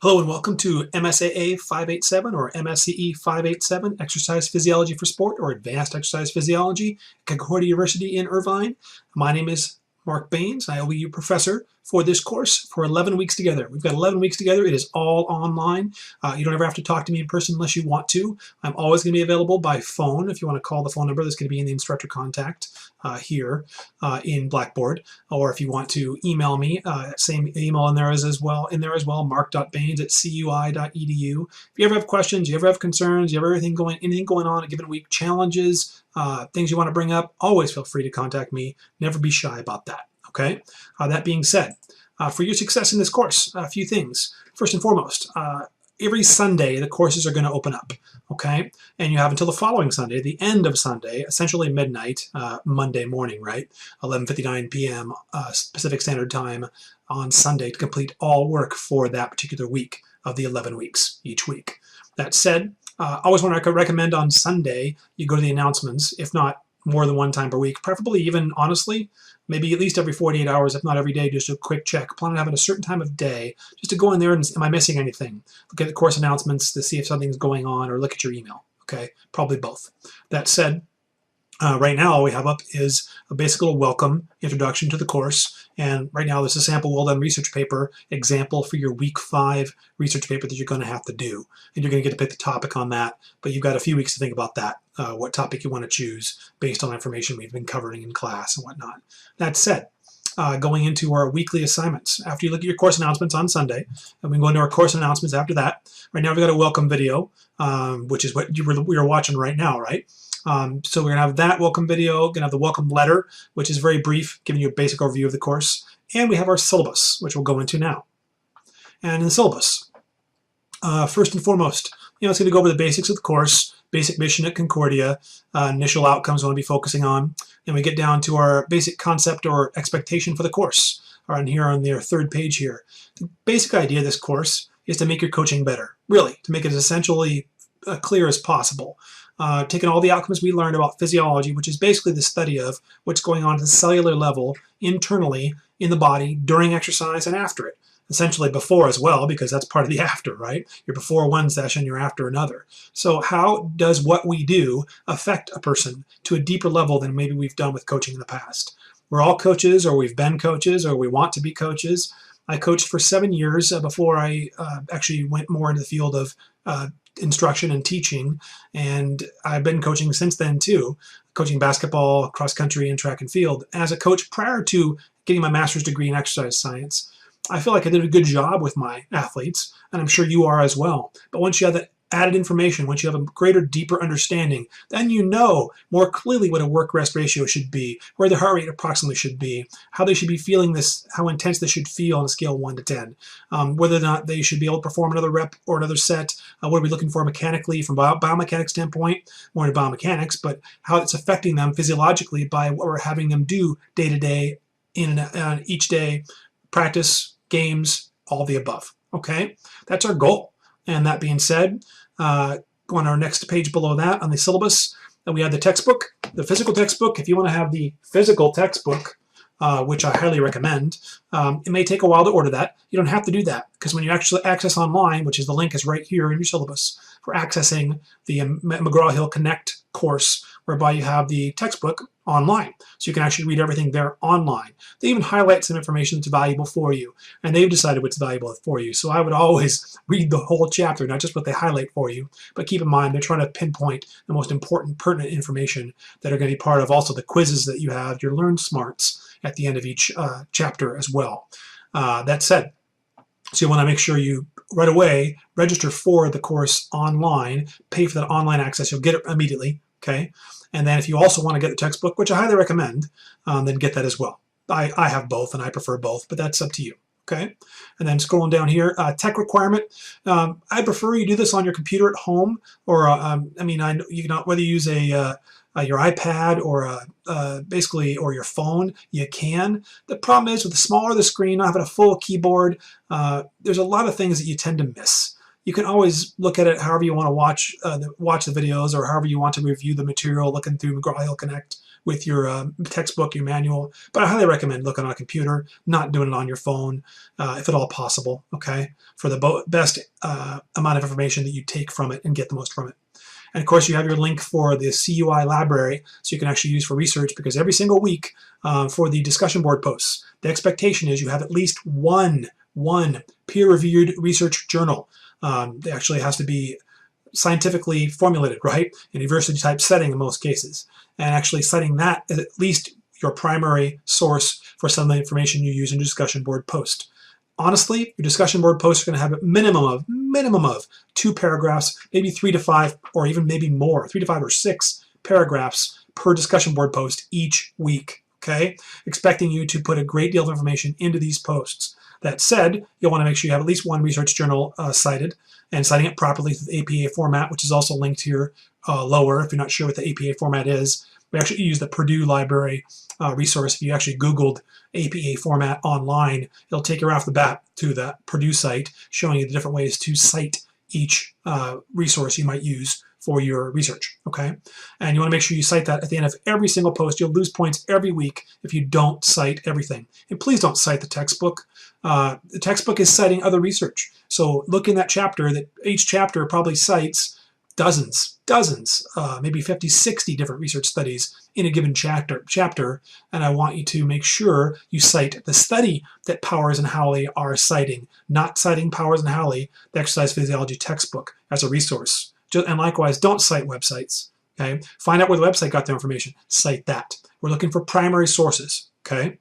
Hello and welcome to MSAA 587 or MSCE 587, Exercise Physiology for Sport or Advanced Exercise Physiology at Concordia University in Irvine. My name is Mark Baines. I will be your professor for this course for 11 weeks together. We've got 11 weeks together. It is all online. You don't ever have to talk to me in person unless you want to. I'm always going to be available by phone if you want to call the phone number that's going to be in the instructor contact here in Blackboard, or if you want to email me, same email in there as well, mark.baines@cui.edu. If you ever have questions, you ever have concerns, you have anything going on a given week, challenges, things you want to bring up, always feel free to contact me. Never be shy about that. Okay. That being said, for your success in this course, a few things. First and foremost, every Sunday the courses are going to open up. Okay, and you have until the following Sunday, the end of Sunday, essentially midnight, Monday morning, right? 11:59 p.m. Pacific Standard Time on Sunday to complete all work for that particular week of the 11 weeks each week. That said, always want to recommend on Sunday you go to the announcements, if not more than one time per week, preferably even, honestly, maybe at least every 48 hours, if not every day, just a quick check. Plan on having a certain time of day just to go in there and, am I missing anything? Look at the course announcements to see if something's going on, or look at your email. Okay, probably both. That said, right now all we have up is a basic little welcome introduction to the course. And right now there's a sample well-done research paper example for your week 5 research paper that you're going to have to do. And you're going to get to pick the topic on that, but you've got a few weeks to think about that, what topic you want to choose based on information we've been covering in class and whatnot. That said, going into our weekly assignments. After you look at your course announcements on Sunday, and we can go into our course announcements after that. Right now we've got a welcome video, which is what we are watching right now, right? So we're going to have that welcome video, going to have the welcome letter, which is very brief, giving you a basic overview of the course. And we have our syllabus, which we'll go into now. And in the syllabus, first and foremost, it's going to go over the basics of the course, basic mission at Concordia, initial outcomes we want to be focusing on. And we get down to our basic concept or expectation for the course, on here on their third page here. The basic idea of this course is to make your coaching better, really, to make it as essentially clear as possible. Taking all the outcomes we learned about physiology, which is basically the study of what's going on at the cellular level internally in the body during exercise and after it. Essentially before as well, because that's part of the after, right? You're before one session, you're after another. So how does what we do affect a person to a deeper level than maybe we've done with coaching in the past? We're all coaches, or we've been coaches, or we want to be coaches. I coached for 7 years before I actually went more into the field of instruction and teaching, and I've been coaching since then too, coaching basketball, cross country, and track and field. As a coach prior to getting my master's degree in exercise science, I feel like I did a good job with my athletes, and I'm sure you are as well. But once you have that added information, once you have a greater, deeper understanding, then you know more clearly what a work-rest ratio should be, where the heart rate approximately should be, how they should be feeling this, how intense they should feel on a scale of 1 to 10, whether or not they should be able to perform another rep or another set, what are we looking for mechanically from biomechanics standpoint, more into biomechanics, but how it's affecting them physiologically by what we're having them do day to day, each day, practice, games, all the above. Okay, that's our goal. And that being said, go on our next page below that on the syllabus, we have the textbook, the physical textbook. If you want to have the physical textbook, which I highly recommend, it may take a while to order that. You don't have to do that, because when you actually access online, which is the link is right here in your syllabus for accessing the McGraw-Hill Connect course, whereby you have the textbook online. So you can actually read everything there online. They even highlight some information that's valuable for you, and they've decided what's valuable for you. So I would always read the whole chapter, not just what they highlight for you, but keep in mind they're trying to pinpoint the most important, pertinent information that are going to be part of also the quizzes that you have, your Learn Smarts, at the end of each chapter as well. That said, so you want to make sure you right away register for the course online, pay for that online access, you'll get it immediately, okay? And then if you also want to get the textbook, which I highly recommend, then get that as well. I have both and I prefer both, but that's up to you, okay? And then scrolling down here, tech requirement. I prefer you do this on your computer at home, or you can whether you use your iPad or basically, or your phone, you can. The problem is with the smaller the screen, not having a full keyboard, there's a lot of things that you tend to miss. You can always look at it however you want to watch the videos, or however you want to review the material, looking through McGraw-Hill Connect, with your textbook, your manual, but I highly recommend looking on a computer, not doing it on your phone, if at all possible, okay, for the best amount of information that you take from it and get the most from it. And of course, you have your link for the CUI library, so you can actually use for research, because every single week for the discussion board posts, the expectation is you have at least one peer-reviewed research journal. It actually has to be scientifically formulated, right? In a university type setting in most cases. And actually citing that as at least your primary source for some of the information you use in a discussion board post. Honestly, your discussion board posts are going to have a minimum of 2 paragraphs, maybe 3 to 5, or even maybe more, 3 to 5 or 6 paragraphs per discussion board post each week, okay? Expecting you to put a great deal of information into these posts. That said, you'll want to make sure you have at least one research journal cited, and citing it properly through the APA format, which is also linked here lower if you're not sure what the APA format is. We actually use the Purdue Library resource. If you actually Googled APA format online, it'll take you right off the bat to the Purdue site, showing you the different ways to cite each resource you might use for your research, okay? And you want to make sure you cite that at the end of every single post. You'll lose points every week if you don't cite everything. And please don't cite the textbook. The textbook is citing other research. So look in that chapter, that each chapter probably cites dozens, maybe 50, 60 different research studies in a given chapter, and I want you to make sure you cite the study that Powers and Howley are citing, not citing Powers and Howley, the Exercise Physiology textbook, as a resource. And likewise, don't cite websites, okay? Find out where the website got their information. Cite that. We're looking for primary sources, okay?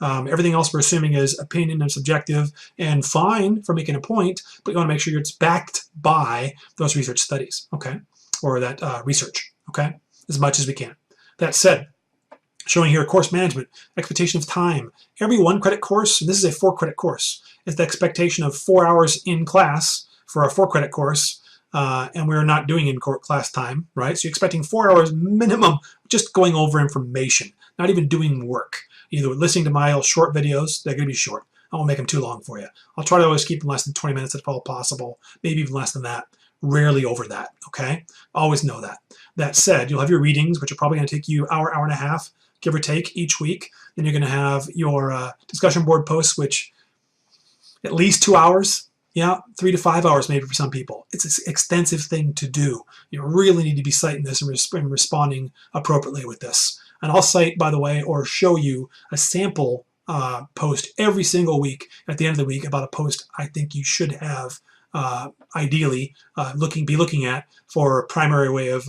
Everything else we're assuming is opinion and subjective and fine for making a point, but you want to make sure it's backed by those research studies, okay? Or that research, okay? As much as we can. That said, showing here course management, expectation of time. Every 1 credit course, and this is a 4 credit course, is the expectation of 4 hours in class for a 4 credit course, and we're not doing in-court class time, right? So you're expecting 4 hours minimum just going over information, not even doing work. Either listening to my short videos, they're going to be short. I won't make them too long for you. I'll try to always keep them less than 20 minutes if all possible, maybe even less than that. Rarely over that, okay? Always know that. That said, you'll have your readings, which are probably going to take you hour and a half, give or take, each week. Then you're going to have your discussion board posts, which at least 2 hours, yeah, 3 to 5 hours maybe for some people. It's an extensive thing to do. You really need to be citing this and responding appropriately with this. And I'll cite, by the way, or show you a sample post every single week at the end of the week about a post I think you should have ideally be looking at for a primary way of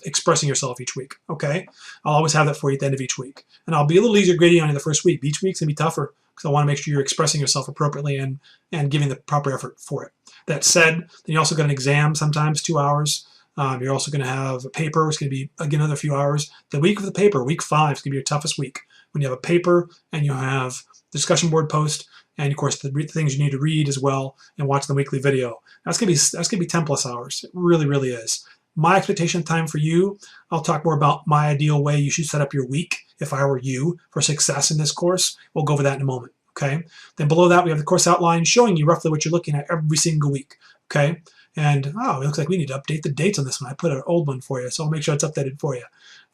expressing yourself each week, okay? I'll always have that for you at the end of each week. And I'll be a little easier grading on you the first week. Each week's going to be tougher because I want to make sure you're expressing yourself appropriately and giving the proper effort for it. That said, then you also got an exam, sometimes 2 hours. You're also going to have a paper, which is going to be, again, another few hours. The week of the paper, week 5, is going to be your toughest week. When you have a paper and you have discussion board post, and of course the things you need to read as well, and watch the weekly video. That's going to be 10 plus hours. It really, really is. My expectation time for you, I'll talk more about my ideal way you should set up your week if I were you for success in this course. We'll go over that in a moment, okay? Then below that, we have the course outline showing you roughly what you're looking at every single week, okay? And, oh, it looks like we need to update the dates on this one. I put an old one for you, so I'll make sure it's updated for you.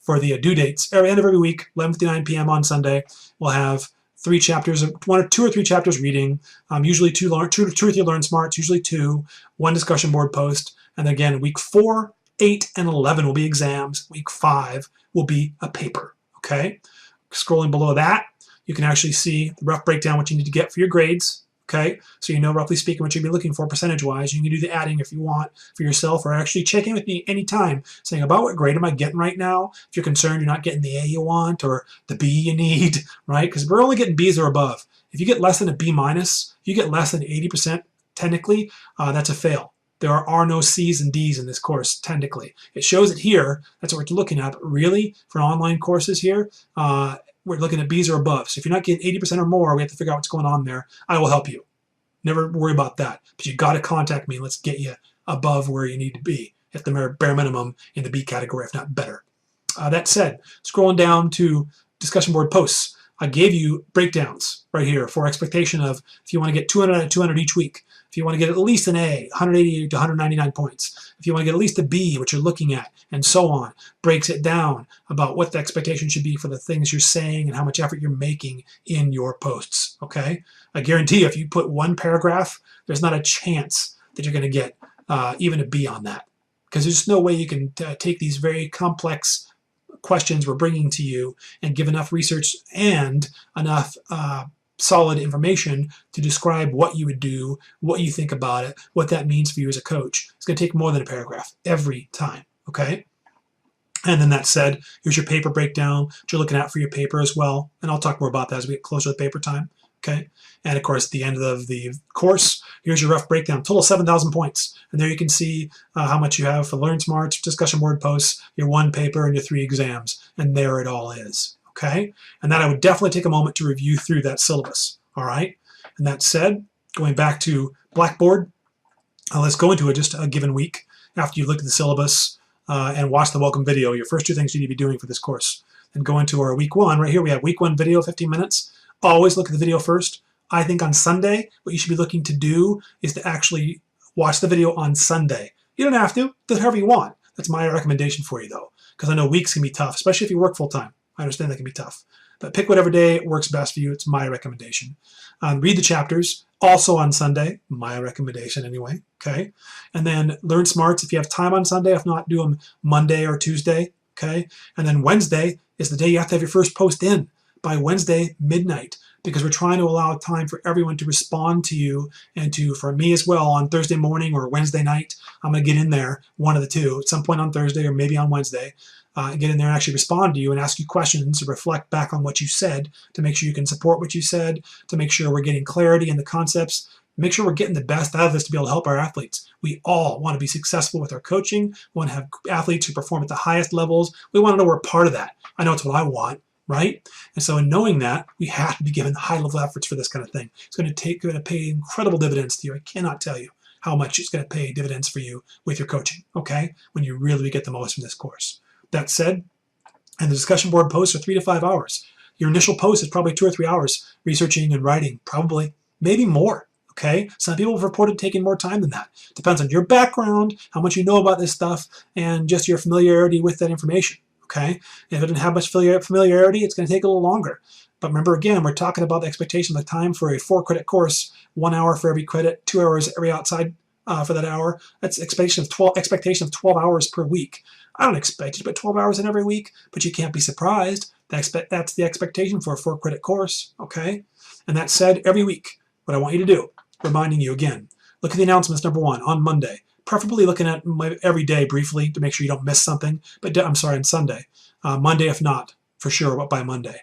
For the due dates, end of every week, 11:59 p.m. on Sunday, we'll have 3 chapters, 2 or 3 chapters reading, usually 2 or 3 Learn Smarts, usually 2, 1 discussion board post, and again, week 4, 8, and 11 will be exams. Week 5 will be a paper, okay? Scrolling below that, you can actually see the rough breakdown, what you need to get for your grades, okay? So you know, roughly speaking, what you'll be looking for percentage-wise. You can do the adding if you want for yourself, or actually check in with me anytime, saying about what grade am I getting right now? If you're concerned you're not getting the A you want or the B you need, right? Because we're only getting Bs or above. If you get less than a B minus, you get less than 80% technically, that's a fail. There are no C's and D's in this course, technically. It shows it here, that's what we're looking at, but really, for online courses here, we're looking at B's or above. So if you're not getting 80% or more, we have to figure out what's going on there. I will help you. Never worry about that. But you got to contact me. Let's get you above where you need to be at the bare minimum in the B category, if not better. That said, scrolling down to discussion board posts, I gave you breakdowns right here for expectation of if you want to get 200 out of 200 each week, if you want to get at least an A, 180 to 199 points, if you want to get at least a B, which you're looking at, and so on, breaks it down about what the expectation should be for the things you're saying and how much effort you're making in your posts, okay? I guarantee you, if you put one paragraph, there's not a chance that you're going to get even a B on that, because there's no way you can take these very complex questions we're bringing to you and give enough research and enough solid information to describe what you would do, what you think about it, what that means for you as a coach. It's going to take more than a paragraph every time, okay? And then that said, here's your paper breakdown, which you're looking at for your paper as well. And I'll talk more about that as we get closer to paper time, okay? And of course, at the end of the course, here's your rough breakdown, total 7,000 points. And there you can see how much you have for Learn Smarts, discussion board posts, your one paper, and your 3 exams. And there it all is, okay? And then I would definitely take a moment to review through that syllabus, all right? And that said, going back to Blackboard, let's go into just a given week after you've looked at the syllabus and watched the welcome video, your first 2 things you need to be doing for this course. And go into our week 1. Right here we have week 1 video, 15 minutes. Always look at the video first. I think on Sunday, what you should be looking to do is to actually watch the video on Sunday. You don't have to, do however you want. That's my recommendation for you though, because I know weeks can be tough, especially if you work full time. I understand that can be tough. But pick whatever day works best for you. It's my recommendation. Read the chapters, also on Sunday, my recommendation anyway, okay? And then Learn Smarts if you have time on Sunday. If not, do them Monday or Tuesday, okay? And then Wednesday is the day you have to have your first post in by Wednesday midnight, because we're trying to allow time for everyone to respond to you and for me as well on Thursday morning or Wednesday night. I'm going to get in there, one of the two, at some point on Thursday or maybe on Wednesday, get in there and actually respond to you and ask you questions to reflect back on what you said, to make sure you can support what you said, to make sure we're getting clarity in the concepts, make sure we're getting the best out of this to be able to help our athletes. We all want to be successful with our coaching. We want to have athletes who perform at the highest levels. We want to know we're part of that. I know it's what I want, right? And so in knowing that, we have to be given high-level efforts for this kind of thing. It's going to pay incredible dividends to you. I cannot tell you how much it's going to pay dividends for you with your coaching, okay, when you really get the most from this course. That said, and the discussion board posts are 3 to 5 hours. Your initial post is probably 2 or 3 hours researching and writing, probably, maybe more, okay? Some people have reported taking more time than that. Depends on your background, how much you know about this stuff, and just your familiarity with that information, okay? If it didn't have much familiarity, it's going to take a little longer. But remember, again, we're talking about the expectation of the time for a 4-credit course, 1 hour for every credit, 2 hours every outside for that hour. That's expectation of 12 hours per week. I don't expect you to put 12 hours in every week, but you can't be surprised. That's the expectation for a 4-credit course, okay? And that said, every week, what I want you to do, reminding you again, look at the announcements, number 1, on Monday. Preferably looking at every day briefly to make sure you don't miss something. But I'm sorry, on Sunday. Monday, if not, for sure, but by Monday.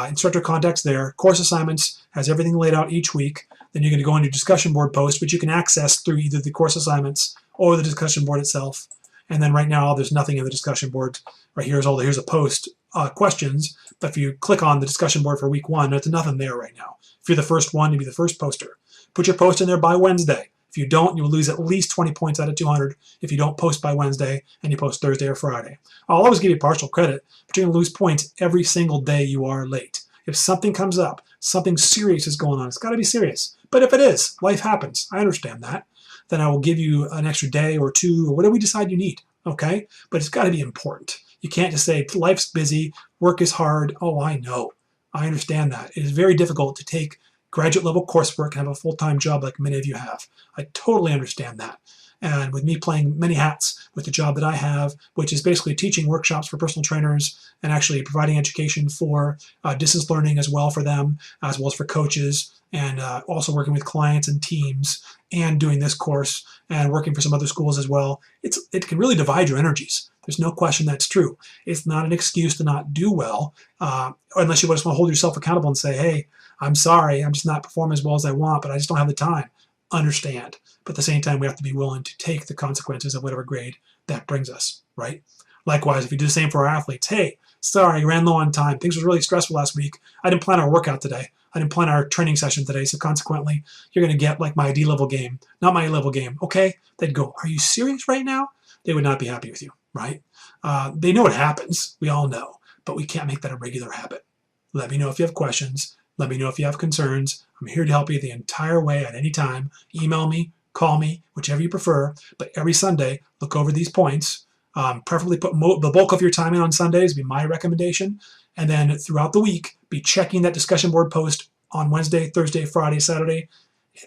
Instructor contacts there. Course assignments has everything laid out each week. Then you're going to go into discussion board posts, which you can access through either the course assignments or the discussion board itself. And then right now, there's nothing in the discussion board. Right here's a post, questions. But if you click on the discussion board for week 1, there's nothing there right now. If you're the first one, you'll be the first poster. Put your post in there by Wednesday. If you don't, you'll lose at least 20 points out of 200 if you don't post by Wednesday and you post Thursday or Friday. I'll always give you partial credit, but you're going to lose points every single day you are late. If something comes up, something serious is going on, it's got to be serious. But if it is, life happens. I understand that. Then I will give you an extra day or 2 or whatever we decide you need, okay? But it's got to be important. You can't just say, life's busy, work is hard. Oh, I know. I understand that. It is very difficult to take graduate level coursework and have a full-time job like many of you have. I totally understand that. And with me playing many hats with the job that I have, which is basically teaching workshops for personal trainers and actually providing education for distance learning as well for them, as well as for coaches, and also working with clients and teams and doing this course and working for some other schools as well, it can really divide your energies. There's no question that's true. It's not an excuse to not do well, unless you just want to hold yourself accountable and say, hey, I'm sorry, I'm just not performing as well as I want, but I just don't have the time. Understand. But at the same time, we have to be willing to take the consequences of whatever grade that brings us, right? Likewise, if you do the same for our athletes, hey, sorry, I ran low on time. Things were really stressful last week. I didn't plan our workout today. I didn't plan our training session today, so consequently, you're going to get like my D-level game, not my A-level game, okay? They'd go, are you serious right now? They would not be happy with you, right? They know it happens. We all know, but we can't make that a regular habit. Let me know if you have questions. Let me know if you have concerns. I'm here to help you the entire way at any time. Email me, call me, whichever you prefer. But every Sunday, look over these points. Preferably put the bulk of your time in on Sundays, would be my recommendation. And then throughout the week, be checking that discussion board post on Wednesday, Thursday, Friday, Saturday.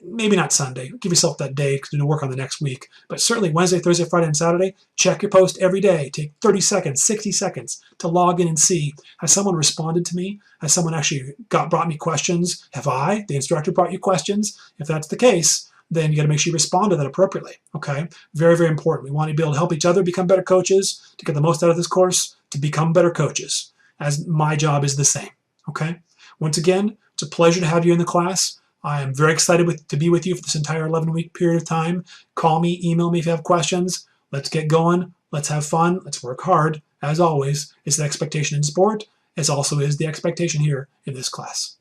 Maybe not Sunday. Give yourself that day to work on the next week. But certainly Wednesday, Thursday, Friday, and Saturday, check your post every day. Take 30 seconds, 60 seconds to log in and see, has someone responded to me? Has someone actually brought me questions? Have I, the instructor, brought you questions? If that's the case, then you got to make sure you respond to that appropriately. Okay? Very, very important. We want to be able to help each other become better coaches, to get the most out of this course, to become better coaches, as my job is the same. Okay? Once again, it's a pleasure to have you in the class. I am very excited to be with you for this entire 11-week period of time. Call me, email me if you have questions. Let's get going. Let's have fun. Let's work hard. As always, it's the expectation in sport, as also is the expectation here in this class.